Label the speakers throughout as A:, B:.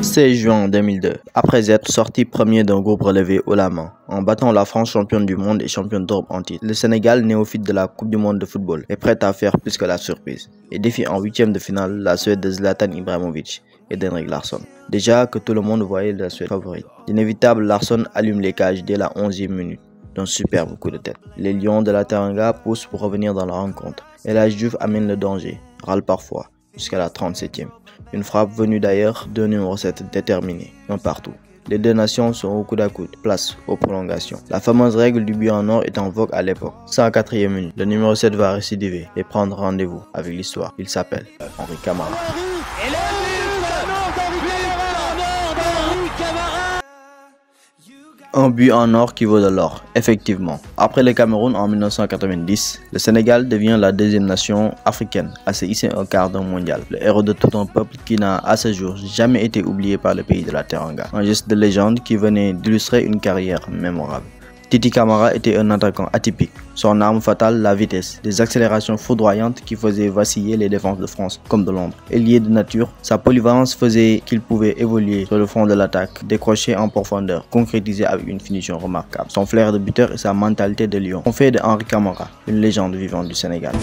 A: 16 juin 2002, après être sorti premier d'un groupe relevé haut la main, en battant la France championne du monde et championne d'Europe en titre, le Sénégal, néophyte de la Coupe du monde de football, est prêt à faire plus que la surprise et défie en huitième de finale la Suède de Zlatan Ibrahimovic et d'Henrik Larsson. Déjà que tout le monde voyait la Suède favorite, l'inévitable Larsson allume les cages dès la 11e minute d'un superbe coup de tête. Les Lions de la Teranga poussent pour revenir dans la rencontre et la Juve amène le danger, râle parfois, jusqu'à la 37e. Une frappe venue d'ailleurs donne une recette déterminée, un partout. Les deux nations sont au coude à coude, place aux prolongations. La fameuse règle du but en or est en vogue à l'époque. 104e minute, le numéro 7 va récidiver et prendre rendez-vous avec l'histoire. Il s'appelle Henri Camara. Un but en or qui vaut de l'or, effectivement. Après le Cameroun en 1990, le Sénégal devient la deuxième nation africaine à se hisser au quart d'un mondial. Le héros de tout un peuple qui n'a à ce jour jamais été oublié par le pays de la Teranga. Un geste de légende qui venait d'illustrer une carrière mémorable. Titi Camara était un attaquant atypique. Son arme fatale, la vitesse, des accélérations foudroyantes qui faisaient vaciller les défenses de France comme de Londres. Ailier de nature, sa polyvalence faisait qu'il pouvait évoluer sur le front de l'attaque, décrocher en profondeur, concrétiser avec une finition remarquable. Son flair de buteur et sa mentalité de lion ont fait de Henri Camara une légende vivante du Sénégal.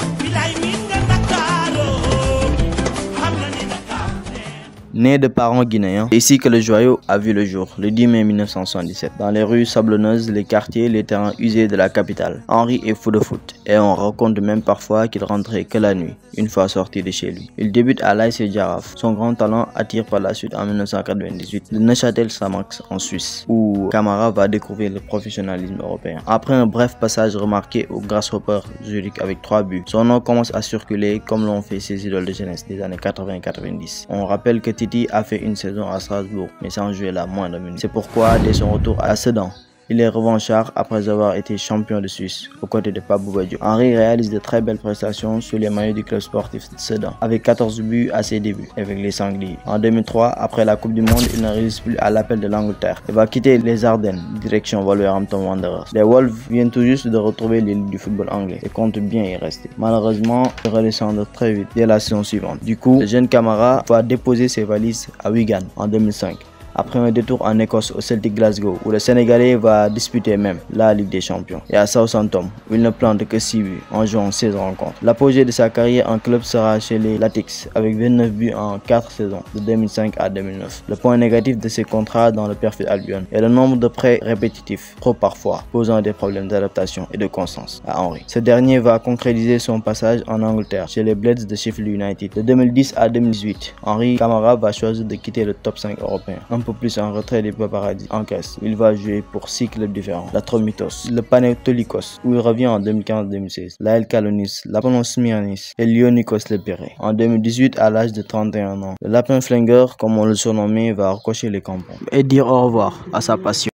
A: Né de parents guinéens, c'est ici que le joyau a vu le jour, le 10 mai 1977. Dans les rues sablonneuses, les quartiers, les terrains usés de la capitale, Henri est fou de foot et on raconte même parfois qu'il rentrait que la nuit, une fois sorti de chez lui. Il débute à l'AS Jaraaf. Son grand talent attire par la suite en 1998 le Neuchâtel Xamax en Suisse, où Camara va découvrir le professionnalisme européen. Après un bref passage remarqué au Grasshopper Zurich avec 3 buts, son nom commence à circuler comme l'ont fait ses idoles de jeunesse des années 80-90. On rappelle que Titi a fait une saison à Strasbourg, mais sans jouer la moindre minute. C'est pourquoi, dès son retour à Sedan, il est revanchard après avoir été champion de Suisse aux côtés de Pape Bouba Diop. Henri réalise de très belles prestations sous les maillots du club sportif de Sedan, avec 14 buts à ses débuts avec les Sangliers. En 2003, après la Coupe du Monde, il ne résiste plus à l'appel de l'Angleterre et va quitter les Ardennes, direction Wolverhampton Wanderers. Les Wolves viennent tout juste de retrouver l'élite du football anglais et comptent bien y rester. Malheureusement, ils redescendent très vite dès la saison suivante. Du coup, le jeune Camara va déposer ses valises à Wigan en 2005. Après un détour en Écosse au Celtic Glasgow, où le Sénégalais va disputer même la Ligue des Champions, et à Southampton, où il ne plante que 6 buts en jouant 16 rencontres. L'apogée de sa carrière en club sera chez les Latics, avec 29 buts en 4 saisons, de 2005 à 2009. Le point négatif de ses contrats dans le perfide Albion est le nombre de prêts répétitifs, trop parfois, posant des problèmes d'adaptation et de constance à Henri. Ce dernier va concrétiser son passage en Angleterre, chez les Blades de Sheffield United. De 2010 à 2018, Henri Camara va choisir de quitter le top 5 européen. Un peu plus en retrait des paparazzi en Grèce, où il va jouer pour 6 clubs différents: l'Atromitos, le Panetolikos, où il revient en 2015-2016, l'AEL Kalonis, l'Apollon Smyrnis et l'Ionikos Lepéré. En 2018, à l'âge de 31 ans, le lapin flingueur, comme on le surnommait, va recocher les crampons et dire au revoir à sa passion.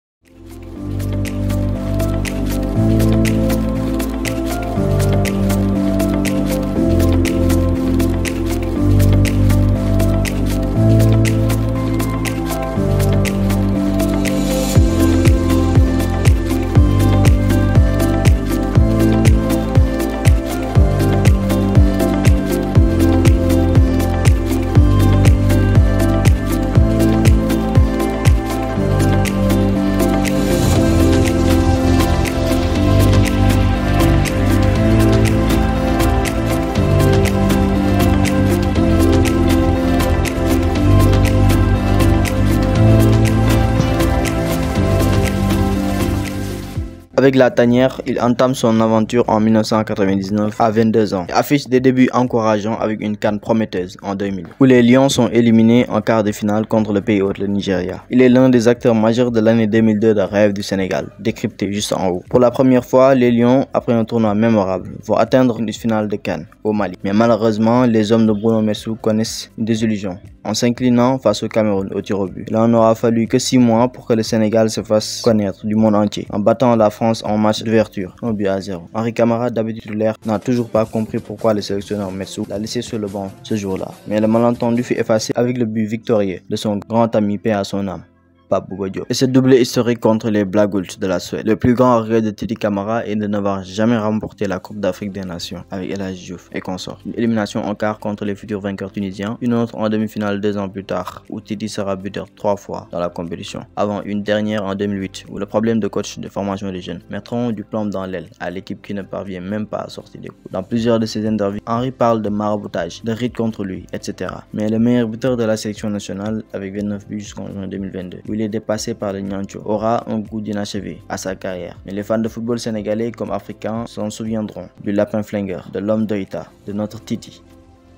A: Avec la Tanière, il entame son aventure en 1999 à 22 ans et affiche des débuts encourageants avec une CAN prometteuse en 2000, où les Lions sont éliminés en quart de finale contre le pays hôte, le Nigeria. Il est l'un des acteurs majeurs de l'année 2002 de rêve du Sénégal, décrypté juste en haut. Pour la première fois, les Lions, après un tournoi mémorable, vont atteindre une finale de CAN au Mali. Mais malheureusement, les hommes de Bruno Messou connaissent une désillusion en s'inclinant face au Cameroun au tir au but. Il n'en aura fallu que 6 mois pour que le Sénégal se fasse connaître du monde entier, en battant la France en match d'ouverture, 1-0. Henri Camara, d'habitude titulaire, n'a toujours pas compris pourquoi le sélectionneur Messou l'a laissé sur le banc ce jour-là. Mais le malentendu fut effacé avec le but victorieux de son grand ami, paix à son âme, Pape Bouba Diop. Et ce doublé historique contre les Blaugrana de la Suède. Le plus grand regret de Titi Camara est de n'avoir jamais remporté la Coupe d'Afrique des Nations avec El Hadji Diouf et consorts. Une élimination en quart contre les futurs vainqueurs tunisiens, une autre en demi-finale 2 ans plus tard où Titi sera buteur 3 fois dans la compétition, avant une dernière en 2008 où le problème de coach de formation des jeunes mettront du plomb dans l'aile à l'équipe qui ne parvient même pas à sortir des coups. Dans plusieurs de ses interviews, Henry parle de maraboutage, de rites contre lui, etc. Mais le meilleur buteur de la sélection nationale avec 29 buts jusqu'en juin 2022, où il est dépassé par le Niancho, aura un goût d'inachevé à sa carrière. Mais les fans de football sénégalais comme africains s'en souviendront du lapin flingueur, de l'homme d'Oïta, de notre Titi,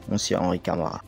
A: Monsieur Henri Camara.